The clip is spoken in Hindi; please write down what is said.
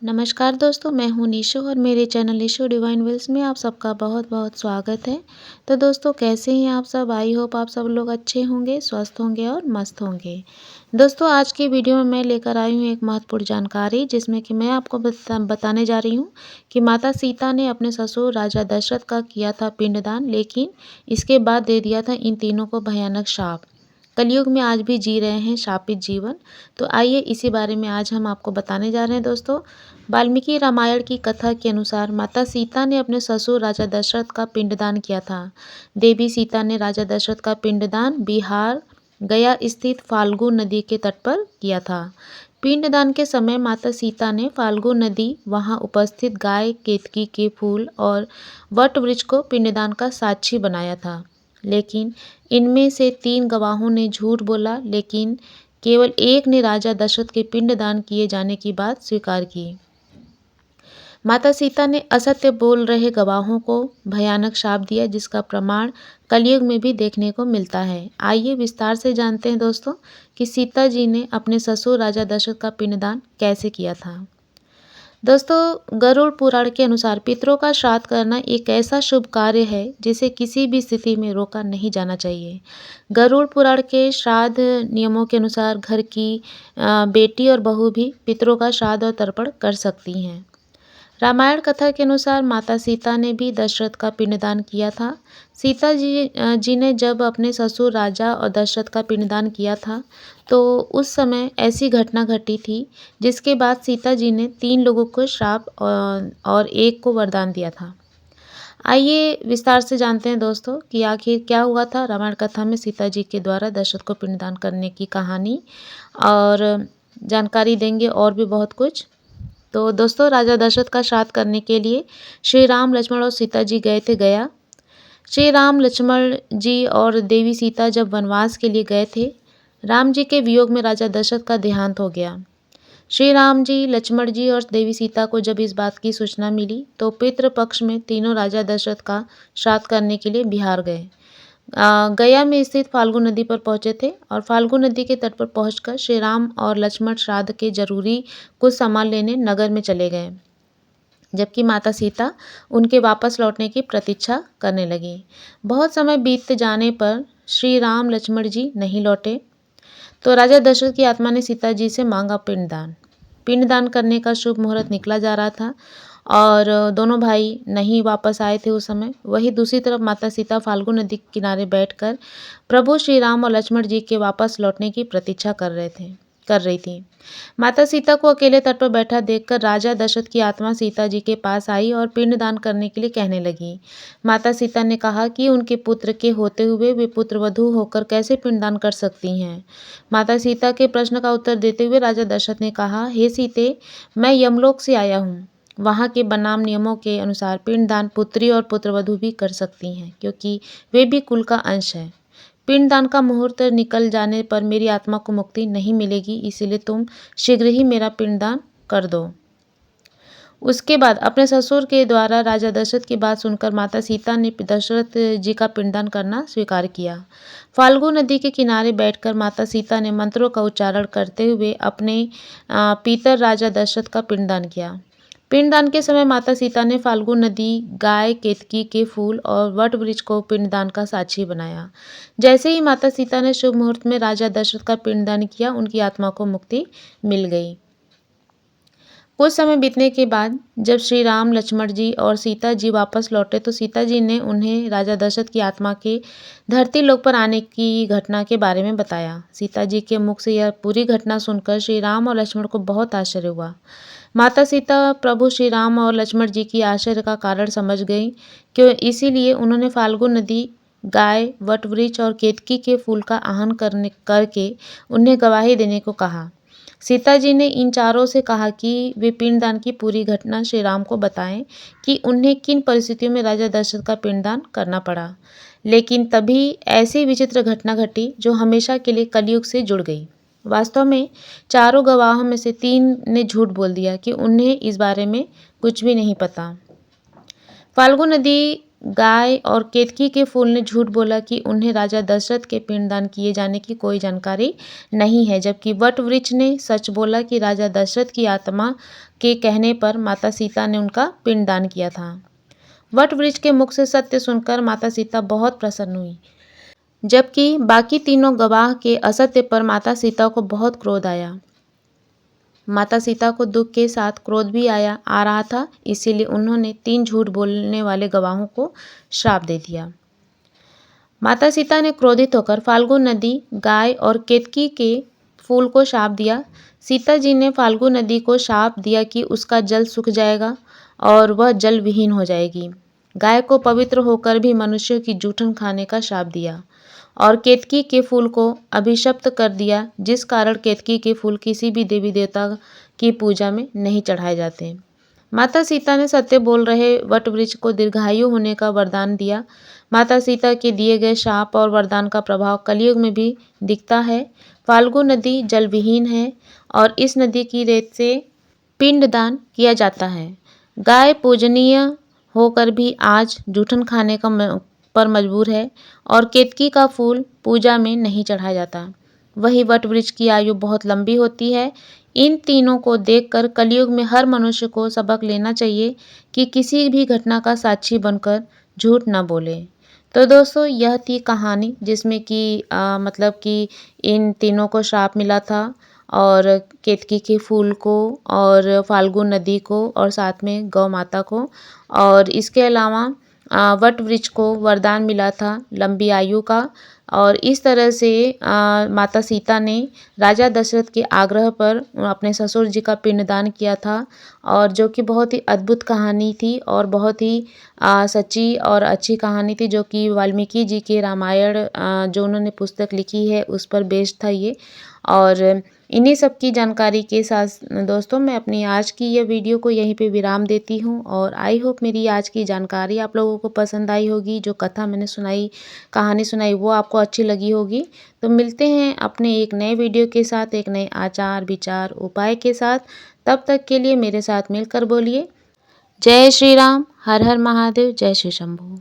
नमस्कार दोस्तों, मैं हूँ निशु और मेरे चैनल निशु डिवाइन वेल्स में आप सबका बहुत बहुत स्वागत है। तो दोस्तों, कैसे हैं आप सब? आई होप आप सब लोग अच्छे होंगे, स्वस्थ होंगे और मस्त होंगे। दोस्तों, आज की वीडियो में मैं लेकर आई हूँ एक महत्वपूर्ण जानकारी, जिसमें कि मैं आपको बताने जा रही हूँ कि माता सीता ने अपने ससुर राजा दशरथ का किया था पिंडदान, लेकिन इसके बाद दे दिया था इन तीनों को भयानक शाप। कलयुग में आज भी जी रहे हैं शापित जीवन। तो आइए इसी बारे में आज हम आपको बताने जा रहे हैं दोस्तों। वाल्मीकि रामायण की कथा के अनुसार माता सीता ने अपने ससुर राजा दशरथ का पिंडदान किया था। देवी सीता ने राजा दशरथ का पिंडदान बिहार गया स्थित फाल्गु नदी के तट पर किया था। पिंडदान के समय माता सीता ने फाल्गु नदी, वहां उपस्थित गाय, केतकी के फूल और वट वृक्ष को पिंडदान का साक्षी बनाया था। लेकिन इनमें से 3 गवाहों ने झूठ बोला, लेकिन केवल एक ने राजा दशरथ के पिंडदान किए जाने की बात स्वीकार की। माता सीता ने असत्य बोल रहे गवाहों को भयानक शाप दिया, जिसका प्रमाण कलयुग में भी देखने को मिलता है। आइए विस्तार से जानते हैं दोस्तों कि सीता जी ने अपने ससुर राजा दशरथ का पिंडदान कैसे किया था। दोस्तों, गरुड़ पुराण के अनुसार पितरों का श्राद्ध करना एक ऐसा शुभ कार्य है जिसे किसी भी स्थिति में रोका नहीं जाना चाहिए। गरुड़ पुराण के श्राद्ध नियमों के अनुसार घर की बेटी और बहू भी पितरों का श्राद्ध और तर्पण कर सकती हैं। रामायण कथा के अनुसार माता सीता ने भी दशरथ का पिंडदान किया था। सीता जी ने जब अपने ससुर राजा और दशरथ का पिंडदान किया था, तो उस समय ऐसी घटना घटी थी जिसके बाद सीता जी ने 3 लोगों को श्राप और एक को वरदान दिया था। आइए विस्तार से जानते हैं दोस्तों कि आखिर क्या हुआ था रामायण कथा में सीता जी के द्वारा दशरथ को पिंडदान करने की कहानी, और जानकारी देंगे और भी बहुत कुछ। तो दोस्तों, राजा दशरथ का श्राद्ध करने के लिए श्री राम, लक्ष्मण और सीता जी गए थे गया। श्री राम, लक्ष्मण जी और देवी सीता जब वनवास के लिए गए थे, राम जी के वियोग में राजा दशरथ का देहांत हो गया। श्री राम जी, लक्ष्मण जी और देवी सीता को जब इस बात की सूचना मिली, तो पितृ पक्ष में तीनों राजा दशरथ का श्राद्ध करने के लिए बिहार गए। गया में स्थित फाल्गु नदी पर पहुंचे थे और फाल्गु नदी के तट पर पहुंचकर श्री राम और लक्ष्मण श्राद्ध के जरूरी कुछ सामान लेने नगर में चले गए, जबकि माता सीता उनके वापस लौटने की प्रतीक्षा करने लगी। बहुत समय बीत जाने पर श्री राम, लक्ष्मण जी नहीं लौटे, तो राजा दशरथ की आत्मा ने सीता जी से मांगा पिंडदान। पिंडदान करने का शुभ मुहूर्त निकला जा रहा था और दोनों भाई नहीं वापस आए थे उस समय। वहीं दूसरी तरफ माता सीता फाल्गु नदी के किनारे बैठकर प्रभु श्री राम और लक्ष्मण जी के वापस लौटने की प्रतीक्षा कर रही थी। माता सीता को अकेले तट पर बैठा देखकर राजा दशरथ की आत्मा सीता जी के पास आई और पिंडदान करने के लिए कहने लगी। माता सीता ने कहा कि उनके पुत्र के होते हुए वे पुत्रवधू होकर कैसे पिंडदान कर सकती हैं। माता सीता के प्रश्न का उत्तर देते हुए राजा दशरथ ने कहा, हे सीते, मैं यमलोक से आया हूँ। वहाँ के बनाम नियमों के अनुसार पिंडदान पुत्री और पुत्रवधू भी कर सकती हैं, क्योंकि वे भी कुल का अंश है। पिंडदान का मुहूर्त निकल जाने पर मेरी आत्मा को मुक्ति नहीं मिलेगी, इसीलिए तुम शीघ्र ही मेरा पिंडदान कर दो। उसके बाद अपने ससुर के द्वारा राजा दशरथ की बात सुनकर माता सीता ने दशरथ जी का पिंडदान करना स्वीकार किया। फाल्गु नदी के किनारे बैठकर माता सीता ने मंत्रों का उच्चारण करते हुए अपने पितर राजा दशरथ का पिंडदान किया। पिंडदान के समय माता सीता ने फाल्गु नदी, गाय, केतकी के फूल और वट वृक्ष को पिंडदान का साक्षी बनाया। जैसे ही माता सीता ने शुभ मुहूर्त में राजा दशरथ का पिंडदान किया, उनकी आत्मा को मुक्ति मिल गई। कुछ समय बीतने के बाद जब श्री राम, लक्ष्मण जी और सीता जी वापस लौटे, तो सीता जी ने उन्हें राजा दशरथ की आत्मा के धरती लोक पर आने की घटना के बारे में बताया। सीता जी के मुख से यह पूरी घटना सुनकर श्री राम और लक्ष्मण को बहुत आश्चर्य हुआ। माता सीता प्रभु श्री राम और लक्ष्मण जी की आश्चर्य का कारण समझ गई, क्यों इसीलिए उन्होंने फाल्गु नदी, गाय, वट वृक्ष और केतकी के फूल का आह्वान करके उन्हें गवाही देने को कहा। सीता जी ने इन चारों से कहा कि वे पिंडदान की पूरी घटना श्री राम को बताएं कि उन्हें किन परिस्थितियों में राजा दशरथ का पिंडदान करना पड़ा। लेकिन तभी ऐसी विचित्र घटना घटी जो हमेशा के लिए कलयुग से जुड़ गई। वास्तव में चारों गवाहों में से 3 ने झूठ बोल दिया कि उन्हें इस बारे में कुछ भी नहीं पता। फाल्गु नदी, गाय और केतकी के फूल ने झूठ बोला कि उन्हें राजा दशरथ के पिंडदान किए जाने की कोई जानकारी नहीं है, जबकि वट वृक्ष ने सच बोला कि राजा दशरथ की आत्मा के कहने पर माता सीता ने उनका पिंडदान किया था। वट वृक्ष के मुख से सत्य सुनकर माता सीता बहुत प्रसन्न हुई, जबकि बाकी तीनों गवाह के असत्य पर माता सीता को बहुत क्रोध आया। माता सीता को दुख के साथ क्रोध भी आ रहा था, इसीलिए उन्होंने 3 झूठ बोलने वाले गवाहों को श्राप दे दिया। माता सीता ने क्रोधित होकर फाल्गु नदी, गाय और केतकी के फूल को श्राप दिया। सीता जी ने फाल्गु नदी को श्राप दिया कि उसका जल सूख जाएगा और वह जल विहीन हो जाएगी। गाय को पवित्र होकर भी मनुष्यों की जूठन खाने का श्राप दिया और केतकी के फूल को अभिशप्त कर दिया, जिस कारण केतकी के फूल किसी भी देवी देवता की पूजा में नहीं चढ़ाए जाते। माता सीता ने सत्य बोल रहे वट वृक्ष को दीर्घायु होने का वरदान दिया। माता सीता के दिए गए शाप और वरदान का प्रभाव कलयुग में भी दिखता है। फाल्गु नदी जल विहीन है और इस नदी की रेत से पिंडदान किया जाता है। गाय पूजनीय होकर भी आज जूठन खाने पर मजबूर है और केतकी का फूल पूजा में नहीं चढ़ाया जाता। वही वट वृक्ष की आयु बहुत लंबी होती है। इन तीनों को देखकर कलयुग में हर मनुष्य को सबक लेना चाहिए कि किसी भी घटना का साक्षी बनकर झूठ न बोले। तो दोस्तों, यह थी कहानी जिसमें कि मतलब कि इन तीनों को श्राप मिला था, और केतकी के फूल को और फाल्गु नदी को और साथ में गौ माता को, और इसके अलावा वट वृक्ष को वरदान मिला था लंबी आयु का। और इस तरह से माता सीता ने राजा दशरथ के आग्रह पर अपने ससुर जी का पिंडदान किया था, और जो कि बहुत ही अद्भुत कहानी थी और बहुत ही सच्ची और अच्छी कहानी थी, जो कि वाल्मीकि जी के रामायण जो उन्होंने पुस्तक लिखी है उस पर बेस्ड था ये। और इन्हीं सब की जानकारी के साथ दोस्तों, मैं अपनी आज की यह वीडियो को यहीं पे विराम देती हूँ, और आई होप मेरी आज की जानकारी आप लोगों को पसंद आई होगी। जो कथा मैंने सुनाई, कहानी सुनाई, वो आपको अच्छी लगी होगी। तो मिलते हैं अपने एक नए वीडियो के साथ, एक नए आचार विचार उपाय के साथ। तब तक के लिए मेरे साथ मिलकर बोलिए जय श्री राम, हर हर महादेव, जय श्री शंभू।